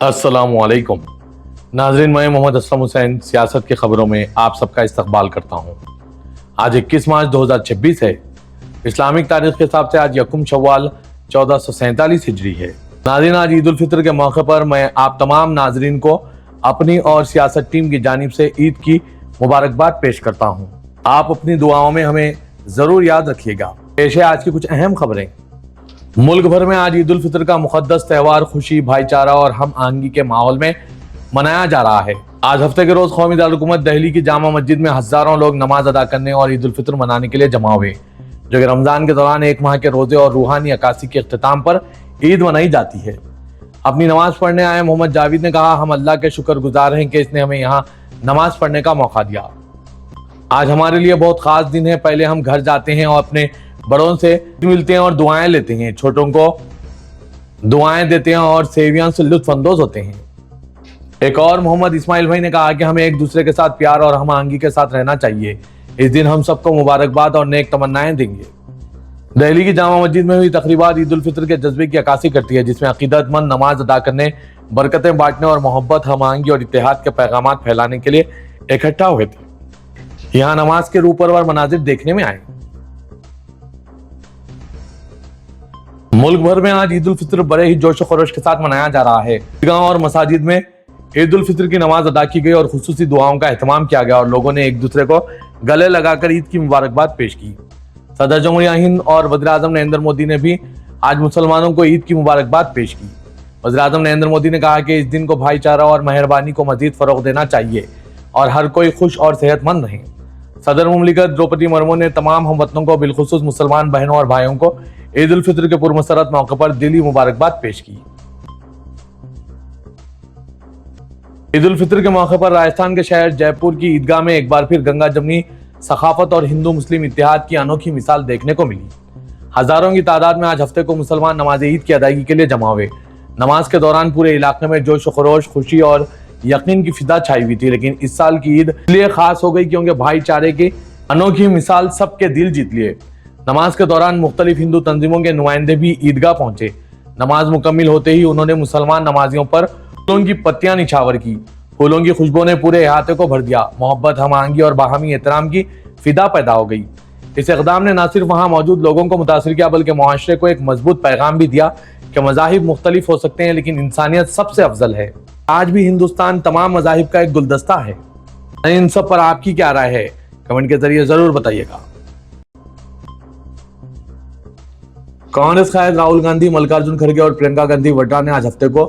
अस्सलामुअलैकुम नाजरीन, मैं मोहम्मद असलम हुसैन सियासत की खबरों में आप सबका इस्तकबाल करता हूँ। आज 21 मार्च 2026 है। इस्लामिक तारीख के हिसाब से आज यकुम शव्वाल 1447 हिजरी है। नाजरीन, आज ईद उल फितर के मौके पर मैं आप तमाम नाजरीन को अपनी और सियासत टीम की जानिब से ईद की मुबारकबाद पेश करता हूँ। आप अपनी दुआओं में हमें जरूर याद रखिएगा। पेश है आज की कुछ अहम खबरें। मुल्क भर में आज ईद उल फितर का मुक़द्दस त्यौहार खुशी, भाईचारा और हम आहंगी के माहौल में मनाया जा रहा है। आज हफ्ते के रोज कौमी दारुल-हुकूमत दिल्ली की जामा मस्जिद में हजारों लोग नमाज अदा करने और ईद उल फितर मनाने के लिए जमा हुए, जो कि रमजान के दौरान एक माह के रोजे और रूहानी अक्कासी के इख्तिताम पर ईद मनाई जाती है। अपनी नमाज पढ़ने आए मोहम्मद जावेद ने कहा, हम अल्लाह के शुक्रगुजार हैं कि इसने हमें यहाँ नमाज पढ़ने का मौका दिया। आज हमारे लिए बहुत खास दिन है। पहले हम घर जाते हैं और अपने बड़ों से मिलते हैं और दुआएं लेते हैं, छोटों को दुआएं देते हैं और सेवियां से लुत्फ अंदोज होते हैं। एक और मोहम्मद इस्माइल भाई ने कहा कि हमें एक दूसरे के साथ प्यार और हम आहंगी के साथ रहना चाहिए। इस दिन हम सबको मुबारकबाद और नेक तमन्नाएं देंगे। दिल्ली की जामा मस्जिद में हुई तकरीबात ईद उल फितर के जज्बे की अक्कासी करती है, जिसमें अकीदतमंद नमाज अदा करने, बरकतें बांटने और मोहब्बत, हम आहंगी और इत्तेहाद के पैगाम फैलाने के लिए इकट्ठा हुए थे। यहाँ नमाज के रूपरवर मनाजिर देखने में आए। मुल्क भर में आज ईद उल फितर बड़े ही जोश खरोश के साथ मनाया जा रहा है। ईदगाह और मसाजिद में ईद उल फितर की नमाज अदा की गई और खुसूसी दुआओं का एहतमाम किया गया और लोगों ने एक दूसरे को गले लगाकर ईद की मुबारकबाद पेश की। सदर जमहूरिया हिंद और वज़ीर आज़म नरेंद्र मोदी ने भी आज मुसलमानों को ईद की मुबारकबाद पेश की। वज़ीर आज़म नरेंद्र मोदी ने कहा कि इस दिन को भाईचारा और मेहरबानी को मजीद फरोग देना चाहिए और हर कोई खुश और सेहतमंद रहे। सदर मुमलिकत द्रौपदी मुर्मू ने तमाम हमवतनों को, बिलखुसूस मुसलमान बहनों और भाइयों को ईद उल फितर के पुरमसरत मौके पर दिली मुबारकबाद पेश की। ईद उल फितर के मौके पर राजस्थान के शहर जयपुर की ईदगाह में एक बार फिर गंगा जमनी सखाफत और हिंदू मुस्लिम इत्तेहाद की अनोखी मिसाल देखने को मिली। हजारों की तादाद में आज हफ्ते को मुसलमान नमाज ईद की अदायगी के लिए जमा हुए। नमाज के दौरान पूरे इलाके में जोश खरोश, खुशी और यकीन की फिजा छाई हुई थी। लेकिन इस साल की ईद इसलिए खास हो गई क्योंकि भाईचारे की अनोखी मिसाल सबके दिल जीत लिए। नमाज के दौरान मुख्तलिफ हिंदू तंजीमों के नुमाइंदे भी ईदगाह पहुंचे। नमाज मुकम्मिल होते ही उन्होंने मुसलमान नमाजियों पर फूलों की पत्तियां निछावर की। फूलों की खुशबू ने पूरे इहाते को भर दिया। मोहब्बत, हम आहंगी और बाहमी एहतराम की फिदा पैदा हो गई। इस इक़दाम ने न सिर्फ वहां मौजूद लोगों को मुतासिर किया बल्कि मुआशरे को एक मजबूत पैगाम भी दिया कि मज़ाहिब मुख्तलिफ हो सकते हैं लेकिन इंसानियत सबसे अफजल है। आज भी हिंदुस्तान तमाम मज़ाहिब का एक गुलदस्ता है। इन सब पर आपकी क्या राय है, कमेंट के जरिए जरूर बताइएगा। कांग्रेस कायद राहुल गांधी, मल्लिकार्जुन खड़गे और प्रियंका गांधी वड्रा ने आज हफ्ते को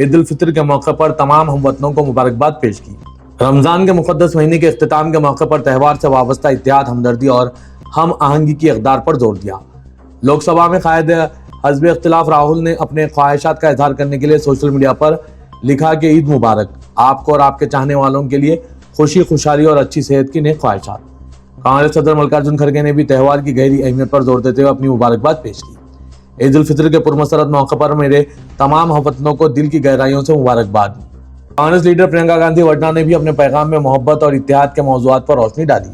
ईद उल फितर के मौके पर तमाम हमवतनों को मुबारकबाद पेश की। रमजान के मुकद्दस महीने के इख्तिताम के मौके पर त्यौहार से वाबस्ता इत्तेहाद, हमदर्दी और हम आहंगी की इक़दार पर जोर दिया। लोकसभा में कायद हज़्ब इख्तिलाफ राहुल ने अपने ख्वाहिशात का इजहार करने के लिए सोशल मीडिया पर लिखा कि ईद मुबारक, आपको और आपके चाहने वालों के लिए खुशी, खुशहाली और अच्छी सेहत की नेक ख्वाहिशात। कांग्रेस सदर मल्लिकार्जुन खड़गे ने भी त्यौहार की गहरी अहमियत पर जोर देते हुए अपनी मुबारकबाद पेश की। ईद उल फितर के पुरमसरत मौके पर मेरे तमाम हमवतनों को दिल की गहराइयों से मुबारकबाद। कांग्रेस लीडर प्रियंका गांधी वड्रा ने भी अपने पैगाम में मोहब्बत और इत्तेहाद के मौज़ूआत पर रोशनी डाली।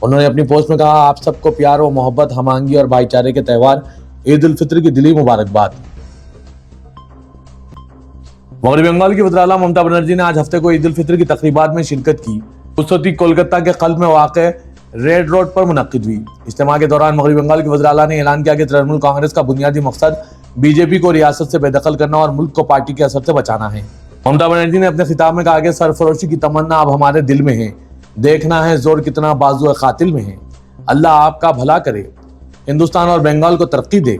उन्होंने अपनी पोस्ट में कहा, आप सबको प्यार और मोहब्बत, हम आहंगी और भाईचारे के त्यौहार ईद उल फितर की दिली मुबारकबाद। मगरबी बंगाल की वज़ीर आला ममता बनर्जी ने आज हफ्ते को ईद उल फितर की तकरीबात में शिरकत की। उसती कोलकाता के क़ल्ब में वाक़े रेड रोड पर मुनक्किद हुई। इज्तिमा के दौरान मगरबी बंगाल के वज़ीर आला ने ऐलान किया कि तृणमूल कांग्रेस का बुनियादी मकसद बीजेपी को रियासत से बेदखल करना और मुल्क को पार्टी के असर से बचाना है। ममता बनर्जी ने अपने खिताब में कहा कि सरफरोशी की तमन्ना अब हमारे दिल में है, देखना है जोर कितना बाजू कातिल में है। अल्लाह आपका भला करे, हिंदुस्तान और बंगाल को तरक्की दे।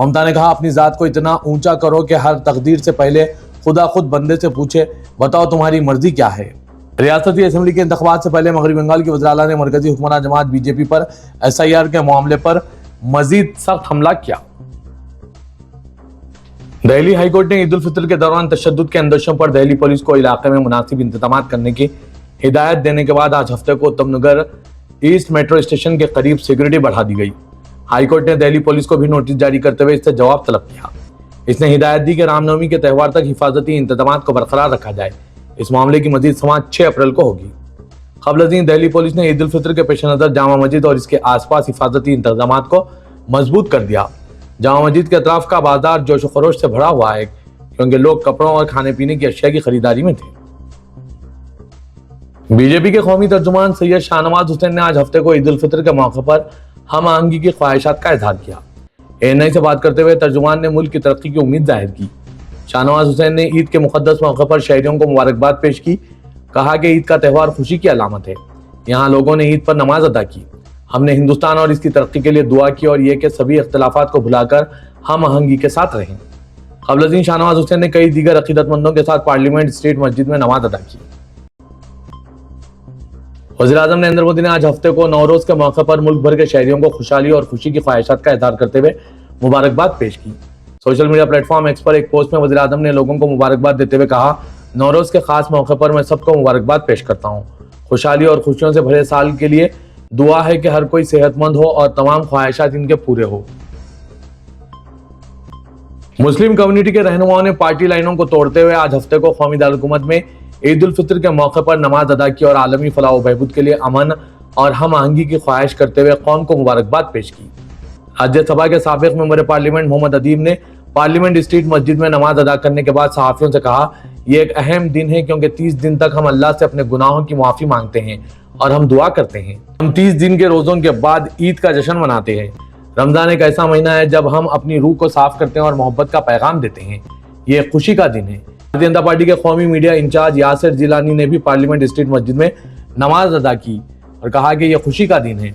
ममता ने कहा, अपनी ज़ात को इतना ऊंचा करो कि हर तकदीर से पहले खुदा खुद बंदे से पूछे, बताओ तुम्हारी मर्जी क्या है। रियासती असेंबली के इंतखाबात से पहले मगरबी बंगाल की वज़ीर आला ने मरकजी हुक्मरान जमात बीजेपी पर SIR के मामले पर मजीद सख्त हमला किया। दिल्ली हाईकोर्ट ने ईद उल फितर के दौरान तशद्दुद के अंदेशों पर दिल्ली पुलिस को इलाके में मुनासिब इंतजाम करने की हिदायत देने के बाद आज हफ्ते को उत्तम नगर ईस्ट मेट्रो स्टेशन के करीब सिक्योरिटी बढ़ा दी गई। हाईकोर्ट ने दिल्ली पुलिस को भी नोटिस जारी करते हुए इससे जवाब तलब किया। इसने हिदायत दी कि रामनवमी के त्यौहार तक हिफाजती इंतजाम को बरकरार रखा जाए। इस मामले की मजीद समाअत 6 अप्रैल को होगी। क़ब्ल दिल्ली पुलिस ने ईद उल फितर के पेश नज़र जामा मस्जिद और इसके आसपास हिफाजती इंतजाम को मजबूत कर दिया। जामा मस्जिद के अतराफ का बाजार जोश खरोश से भरा हुआ है। کیونکہ لوگ کپڑوں اور کھانے پینے کی اشیاء کی خریداری میں تھے۔ بی جے پی کے قومی ترجمان سید شاہ نواز حسین نے آج ہفتے کو عید الفطر کے موقع پر ہم آہنگی کی خواہشات کا اظہار کیا۔ ANI سے بات کرتے ہوئے ترجمان نے ملک کی ترقی کی امید ظاہر کی۔ شاہ نواز حسین نے عید کے مقدس موقع پر شہریوں کو مبارکباد پیش کی۔ کہا کہ عید کا تہوار خوشی کی علامت ہے، یہاں لوگوں نے عید پر نماز ادا کی۔ ہم نے ہندوستان اور اس کی ترقی کے لیے دعا کی اور یہ کہ سبھی اختلافات کو بھلا کر ہم آہنگی کے ساتھ رہیں۔ قبل ازیں شاہ نواز حسین نے کئی دیگر عقیدت مندوں کے ساتھ پارلیمنٹ اسٹریٹ مسجد میں نماز ادا کی۔ وزیر اعظم نریندر مودی نے آج ہفتے کو نوروز کے موقع پر ملک بھر کے شہریوں کو خوشحالی اور خوشی کی خواہشات کا اظہار کرتے ہوئے مبارکباد پیش کی۔ Social media platform X پر ایک پوسٹ میں وزیر اعظم نے لوگوں کو مبارکباد دیتے ہوئے کہا، نوروز کے خاص موقع پر میں سب کو مبارکباد پیش کرتا ہوں۔ خوشحالی اور خوشیوں سے بھرے سال کے لیے دعا ہے کہ ہر کوئی صحت مند ہو اور تمام خواہشات ان کے پورے ہو۔ مسلم کمیونٹی کے رہنماؤں نے پارٹی لائنوں کو توڑتے ہوئے آج ہفتے کو قومی دارالحکومت میں عید الفطر کے موقع پر نماز ادا کی اور عالمی فلاح و بہبود کے لیے امن اور ہم آہنگی کی خواہش کرتے ہوئے قوم کو مبارکباد پیش کی۔ راجیہ سبھا کے سابق ممبر پارلیمنٹ محمد ادیب نے پارلیمنٹ اسٹریٹ مسجد میں نماز ادا کرنے کے بعد صحافیوں سے کہا، یہ ایک اہم دن ہے کیونکہ 30 دن تک ہم اللہ سے اپنے گناہوں کی معافی مانگتے ہیں اور ہم دعا کرتے ہیں۔ ہم 30 دن کے روزوں کے بعد عید کا جشن مناتے ہیں۔ رمضان ایک ایسا مہینہ ہے جب ہم اپنی روح کو صاف کرتے ہیں اور محبت کا پیغام دیتے ہیں۔ یہ ایک خوشی کا دن ہے۔ بھارتیہ جنتا پارٹی کے قومی میڈیا انچارج یاسر جیلانی نے بھی پارلیمنٹ اسٹریٹ مسجد میں نماز ادا کی اور کہا کہ یہ خوشی کا دن ہے۔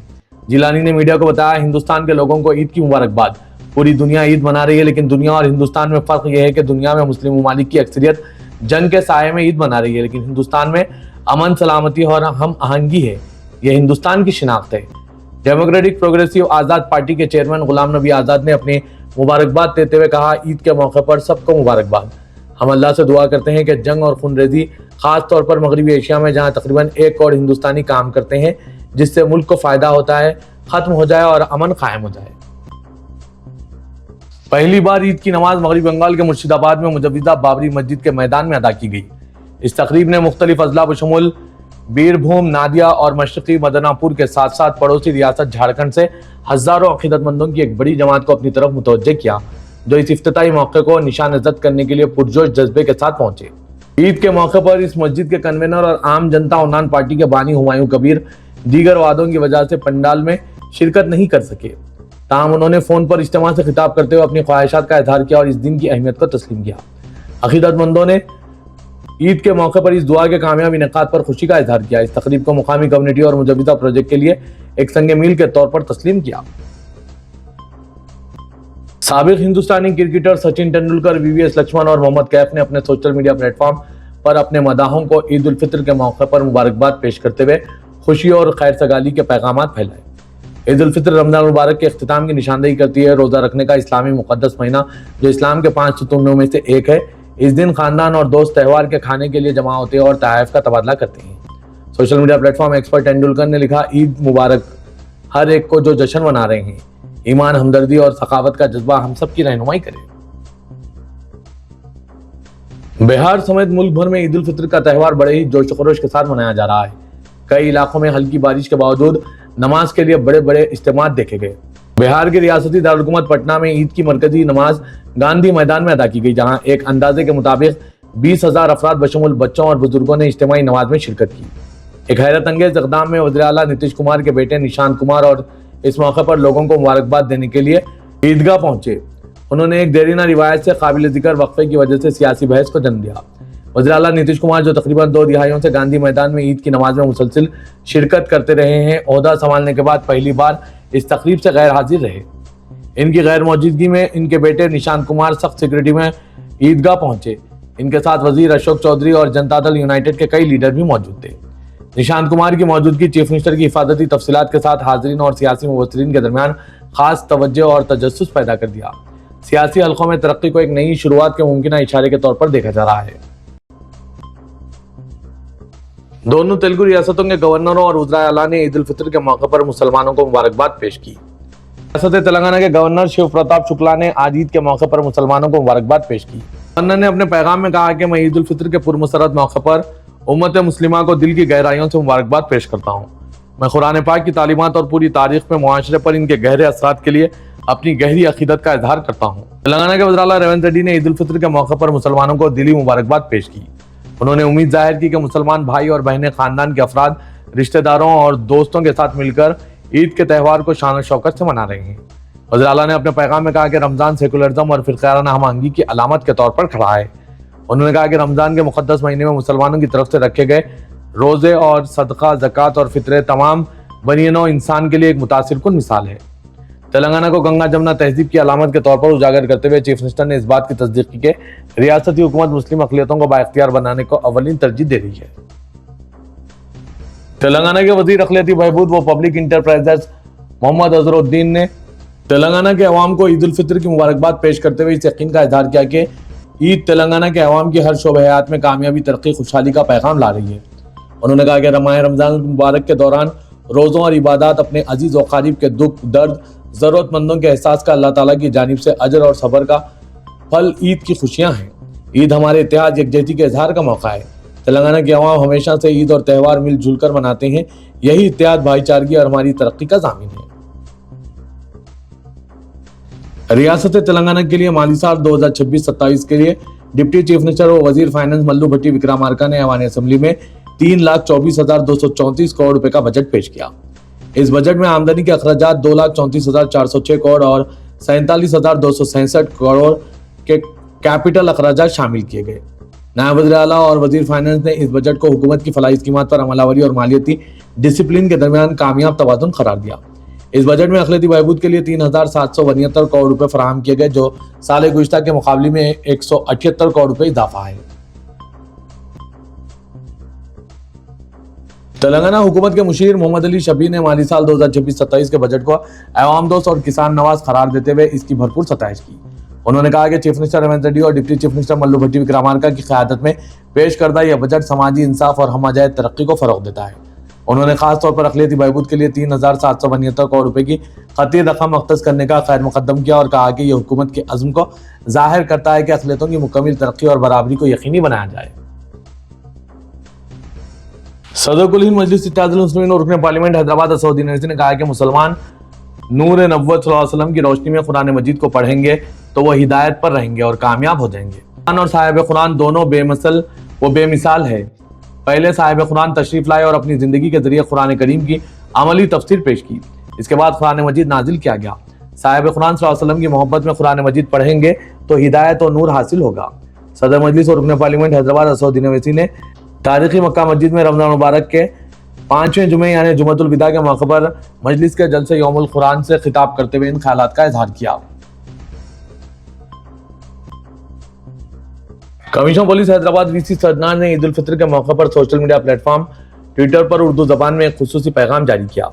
جیلانی نے میڈیا کو بتایا، ہندوستان کے لوگوں کو عید کی مبارکباد۔ پوری دنیا عید منا رہی ہے، لیکن دنیا اور ہندوستان میں فرق یہ ہے کہ دنیا میں مسلم ممالک کی اکثریت جنگ کے سائے میں عید منا رہی ہے، لیکن ہندوستان میں امن، سلامتی اور ہم آہنگی ہے۔ یہ ہندوستان کی شناخت ہے۔ ڈیموکریٹک پروگریسو آزاد پارٹی کے چیئرمین غلام نبی آزاد نے اپنے مبارکباد دیتے ہوئے کہا، عید کے موقع پر سب کو مبارکباد۔ ہم اللہ سے دعا کرتے ہیں کہ جنگ اور خونریزی، خاص طور پر مغربی ایشیا میں جہاں تقریباً 1 کروڑ ہندوستانی کام کرتے ہیں جس سے ملک کو فائدہ ہوتا ہے، ختم ہو جائے اور امن قائم ہو جائے۔ پہلی بار عید کی نماز مغربی بنگال کے مرشد آباد میں مجوزہ بابری مسجد کے میدان میں ادا کی گئی۔ اس تقریب نے مختلف اضلاع بشمول بیر بھوم، نادیا اور مشرقی مدنا پور کے ساتھ ساتھ پڑوسی ریاست جھارکھنڈ سے ہزاروں عقیدت مندوں کی ایک بڑی جماعت کو اپنی طرف متوجہ کیا، جو اس افتتاحی موقع کو نشان زد کرنے کے لیے پرجوش جذبے کے ساتھ پہنچے۔ عید کے موقع پر اس مسجد کے کنوینر اور عام جنتا عنان پارٹی کے بانی ہمایوں کبیر دیگر وعدوں کی وجہ سے پنڈال میں شرکت نہیں کر سکے، تاہم انہوں نے فون پر اجتماع سے خطاب کرتے ہوئے اپنی خواہشات کا اظہار کیا اور اس دن کی اہمیت کو تسلیم کیا۔ عقیدت مندوں نے عید کے موقع پر اس دعا کے کامیاب انعقاد پر خوشی کا اظہار کیا۔ اس تقریب کو مقامی کمیونٹی اور مجوزہ پروجیکٹ کے لیے ایک سنگ میل کے طور پر تسلیم کیا۔ سابق ہندوستانی کرکٹر سچن تندولکر، VVS لکشمن اور محمد کیف نے اپنے سوشل میڈیا پلیٹ فارم پر اپنے مداحوں کو عید الفطر کے موقع پر مبارکباد پیش کرتے ہوئے خوشی اور خیر سگالی کے پیغامات پھیلائے۔ عید الفطر رمضان المبارک کے اختتام کی نشاندہی کرتی ہے۔ روزہ رکھنے کا اسلامی مقدس مہینہ جو اسلام کے 5 ستونوں میں سے ایک ہے، اس دن خاندان اور دوست تہوار کے کھانے کے لیے جمع ہوتے ہیں اور تحائف کا تبادلہ کرتے ہیں۔ Social media platform X پر تندولکر نے لکھا، عید مبارک ہر ایک کو جو جشن منا رہے ہیں، ایمان، ہمدردی اور سخاوت کا جذبہ ہم سب کی رہنمائی کرے۔ بہار سمیت ملک بھر میں عید الفطر کا تہوار بڑے ہی جوش و خروش کے ساتھ منایا جا رہا ہے۔ کئی علاقوں میں ہلکی بارش کے باوجود نماز کے لیے بڑے بڑے اجتماعات دیکھے گئے۔ بہار کے ریاستی دارالحکومت پٹنہ میں عید کی مرکزی نماز گاندھی میدان میں ادا کی گئی، جہاں ایک اندازے کے مطابق 20,000 افراد بشمول بچوں اور بزرگوں نے اجتماعی نماز میں شرکت کی۔ ایک حیرت انگیز اقدام میں وزیر اعلیٰ نتیش کمار کے بیٹے نشانت کمار اور اس موقع پر لوگوں کو مبارکباد دینے کے لیے عیدگاہ پہنچے۔ انہوں نے ایک دیرینہ روایت سے قابل ذکر وقفے کی وجہ سے سیاسی بحث کو جنم دیا۔ وزیر اعلیٰ نتیش کمار جو تقریباً 2 دہائیوں سے گاندھی میدان میں عید کی نماز میں مسلسل شرکت کرتے رہے ہیں، عہدہ سنبھالنے کے بعد پہلی بار اس تقریب سے غیر حاضر رہے۔ ان کی غیر موجودگی میں ان کے بیٹے نشانت کمار سخت سیکورٹی میں عیدگاہ پہنچے۔ ان کے ساتھ وزیر اشوک چودھری اور جنتا دل یونائٹڈ کے کئی لیڈر بھی موجود تھے۔ نشانت کمار کی موجودگی چیف منسٹر کی حفاظتی تفصیلات کے ساتھ حاضرین اور سیاسی مبصرین کے درمیان خاص توجہ اور تجسس پیدا کر دیا۔ سیاسی حلقوں میں ترقی کو ایک نئی شروعات کے ممکنہ اشارے کے طور پر دیکھا جا رہا ہے۔ دونوں تیلگو ریاستوں کے گورنروں اور وزراء اعلیٰ نے عید الفطر کے موقع پر مسلمانوں کو مبارکباد پیش کی۔ ریاست تلنگانہ کے گورنر شیو پرتاپ شکلا نے آج عید کے موقع پر مسلمانوں کو مبارکباد پیش کی۔ گورنر نے اپنے پیغام میں کہا کہ میں عید الفطر کے پرمسرت موقع پر امت مسلمہ کو دل کی گہرائیوں سے مبارکباد پیش کرتا ہوں۔ میں قرآن پاک کی تعلیمات اور پوری تاریخ میں معاشرے پر ان کے گہرے اثرات کے لیے अपनी गहरी अकीदत का इजहार करता हूँ। तेलंगाना के वज़ीर आला रेवंत रेड्डी ने ईद उल फित्र के मौके पर मुसलमानों को दिली मुबारकबाद पेश की। उन्होंने उम्मीद जाहिर की कि मुसलमान भाई और बहनें खानदान के अफराद, रिश्तेदारों और दोस्तों के साथ मिलकर ईद के त्यौहार को शान और शौकत से मना रहे हैं। वज़ीर आला ने अपने पैगाम में कहा कि रमज़ान सेकुलरिज्म और फिरकाराना हमआहंगी की अलामत के तौर पर खड़ा है। उन्होंने कहा कि रमज़ान के मुक़द्दस महीने में मुसलमानों की तरफ से रखे गए रोज़े और सदका, ज़कात और फित्रे तमाम बनी नौ इंसान के लिए एक मुतासिरकुन मिसाल है। तेलंगाना को गंगा जमुना तहजीब की अलामत के तौर पर उजागर करते हुए चीफ मिनिस्टर ने इस बात की तस्दीक की कि रियासती हुकूमत मुस्लिम अक़लियतों को बाइख्तियार बनाने को अव्वलीन तरजीह दे रही है। तेलंगाना के वज़ीर अक़लियती बहबूद व पब्लिक इंटरप्राइजेस मोहम्मद अज़हरुद्दीन ने तेलंगाना के अवाम को ईद उल फित्र की मुबारकबाद पेश करते हुए इस यकीन का इज़हार किया कि ईद तेलंगाना के अवाम की हर शोबे हयात में कामयाबी, तरक्की, खुशहाली का पैगाम ला रही है। उन्होंने कहा कि माह रमज़ान मुबारक के दौरान रोज़ों और इबादत अपने अजीज़ व क़रीब के दुख, दर्द, ज़रूरतमंदों के एहसास का अल्लाह ताला की जानिब से अजर और सब्र का फल ईद की खुशियाँ हैं। ईद हमारे इत्तेहाद, यकजहती के इजहार का मौका है। तेलंगाना के अवाम हमेशा से ईद और त्यौहार मिलजुल कर मनाते हैं। यही इत्तेहाद, भाईचारगी और हमारी तरक्की का ज़ामिन है। रियासत तेलंगाना के लिए माली साल 2026-27 के लिए डिप्टी चीफ मिनिस्टर व वजीर फाइनेंस मल्लू भट्टी विक्रमार्का ने ऐवान असेंबली में 3,24,234 करोड़ रुपए का बजट पेश किया। इस बजट में आमदनी के अखराजात 2,34,406 करोड़ और 47,267 करोड़ के कैपिटल अखराजात शामिल किए गए। नायब वज़ीर आला और वजीर फाइनेंस ने इस बजट को हुकूमत की फलाही स्कीमात पर अमलावरी और मालियती डिसिप्लिन के दरमियान कामयाब तवाज़ुन करार दिया। इस बजट में अक़लियती बहबूद के लिए 3,772 करोड़ रुपए फराहम किए गए, जो साल गुज़िश्ता के मुकाबले में 178 करोड़ रुपए इजाफा है। तेलंगाना हुकूमत के मुशीर मोहम्मद अली शबीर ने माली साल 2026-27 के बजट को अवाम दोस्त और किसान नवाज करार देते हुए इसकी भरपूर सताइश की। उन्होंने कहा कि चीफ मिनिस्टर रेवंत रेड्डी और डिप्टी चीफ मिनिस्टर मल्लू भट्टी विक्रमार्का की क़यादत में पेश करदा यह बजट समाजी इंसाफ और हमजायत तरक्की को फ़रोग़ देता है। उन्होंने खास तौर पर अक़लियती बहबूद के लिए 3,772 करोड़ रुपए की क़ती रकम अख्तस करने का खैर मुक़द्दम किया और कहा कि यह हुकूमत के अज़्म को ज़ाहिर करता है कि अक़लियतों की मुकम्मल तरक्की और बराबरी को यकीनी बनाया जाए। सदर कुल हिंद मजलिस इत्तेहादुल मुस्लिमीन और रुकन पार्लियामेंट हैदराबाद असदुद्दीन ओवैसी ने कहा कि मुसलमान नूर नबुव्वत सल्लल्लाहु अलैहि वसल्लम की रोशनी में कुरान मजीद को पढ़ेंगे तो वह हिदायत पर रहेंगे और कामयाब हो जाएंगे। कुरान और साहिब कुरान दोनों बेमसल व बेमिसाल है। पहले साहिब कुरान तशरीफ लाए और अपनी जिंदगी के जरिए कुरान करीम की अमली तफसीर पेश की। इसके बाद कुरान मजीद नाजिल किया गया। साहिब कुरान सल्लल्लाहु अलैहि वसल्लम की मोहब्बत में कुरान मजीद पढ़ेंगे तो हिदायत और नूर हासिल होगा। सदर मजलिस और रुकन पार्लियामेंट हैदराबाद असदुद्दीन ओवैसी ने तारीखी मक्का मस्जिद में रमज़ान मुबारक के 5वें जुमे यानी जुमअतुल विदा के मौके पर मजलिस के जलसे यौमुल कुरान से खिताब करते हुए इन ख्यालात का इजहार किया। कमिश्नर पुलिस हैदराबाद वीसी सदनार ने ईद उल फित्र के मौके पर सोशल मीडिया प्लेटफॉर्म ट्विटर पर उर्दू जबान में एक खुसूसी पैगाम जारी किया।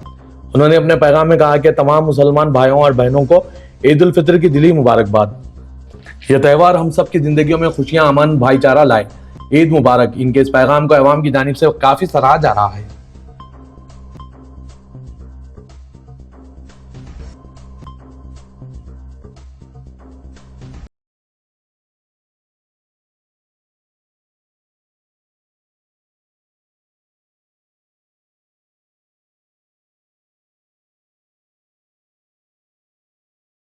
उन्होंने अपने पैगाम में कहा कि तमाम मुसलमान भाइयों और बहनों को ईद उल फित्र की दिली मुबारकबाद। यह त्यौहार हम सब की जिंदगियों में खुशियां, अमन, भाईचारा लाए। ईद मुबारक। इनके इस पैगाम को अवाम की जानिब से काफी सराहा जा रहा है।